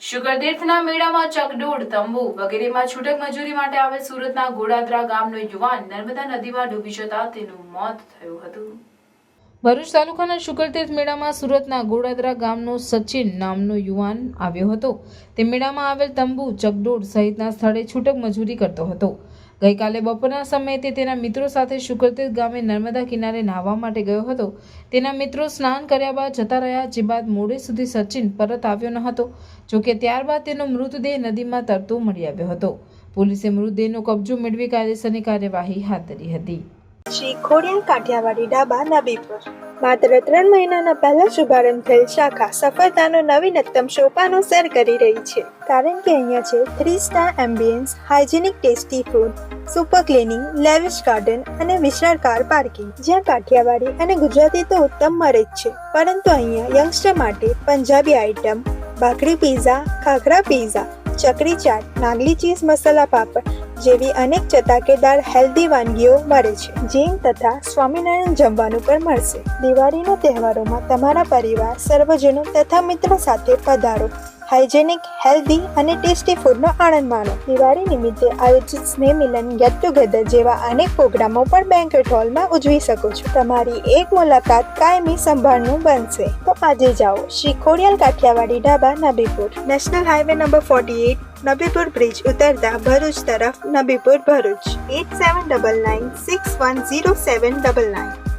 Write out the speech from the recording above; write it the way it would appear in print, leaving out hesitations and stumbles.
શુકરતીર્થના મેળામાં ચકડોળ, તંબુ વગેરેમાં છૂટક મજૂરી માટે આવેલ સુરતના ગોડાદરા ગામનો યુવાન નર્મદા નદીમાં ડૂબી જતા તેનું મોત થયું હતું. ભરૂચ તાલુકાના શુકરતીર્થ મેળામાં સુરતના ગોડાદરા ગામનો સચિન નામનો યુવાન આવ્યો હતો. તે મેળામાં આવેલ તંબુ, ચકડોળ સહિતના સ્થળે છૂટક મજૂરી કરતો હતો. ગઈકાલે બપોરના સમયે તે તેના મિત્રો સાથે શુકરતીર્થ ગામે નર્મદા કિનારે નાહવા માટે ગયો હતો. તેના મિત્રો સ્નાન કર્યા બાદ જતા રહ્યા, જે બાદ મોડે સુધી સચિન પરત આવ્યો ન હતો. જોકે ત્યારબાદ તેનો મૃતદેહ નદીમાં તરતો મળી આવ્યો હતો. પોલીસે મૃતદેહનો કબજો મેળવી કાયદેસરની કાર્યવાહી હાથ ધરી હતી. શ્રી ખોડિયાર કાઠિયાવાડી ડાબા, નબીપુર. માત્ર 3 મહિનાના પહેલા શુભારંભ થયેલ શાખા સફળતાનો નવીનતમ સોપાનો સર કરી રહી છે. કારણ કે અહીંયા છે 3 star ambience, hygienic tasty food, super cleaning, lavish garden અને વિશાળ કાર પાર્કિંગ. જ્યાં કાઠિયાવાડી અને ગુજરાતી તો ઉત્તમ મળે જ છે, પરંતુ અહીંયા યંગસ્ટર માટે પંજાબી આઇટમ, ભાખરી પીઝા, ખાખરા પીઝા, ચકરી ચાટ, નાગલી ચીઝ મસાલા પાપડ જેવી અનેક ચટાકેદાર હેલ્ધી વાનગીઓ મળે છે. જૈન તથા સ્વામિનારાયણ જમવાનું પણ મળશે. દિવાળીના તહેવારોમાં તમારા પરિવાર, સર્વજનો તથા મિત્રો સાથે પધારો. હાઇજેનિક, હેલ્ધી અને ટેસ્ટી ફૂડનો આનંદ માણો. દિવાળી નિમિત્તે આયોજિત સ્નેહ મિલન, ગેટ ટુગેધર જેવા અનેક પ્રોગ્રામો પણ બેન્ક્વેટ હોલમાં ઉજવી શકો છો. તમારી એક મુલાકાત કાયમી સંભાળનું બનશે. તો આજે જાઓ શ્રી ખોડિયાર કાઠિયાવાડી ડાબા, Nabipur. National highway number 48, Nabipur bridge ઉતરતા ભરૂચ તરફ, નબીપુર ભરૂચ. 8799610799.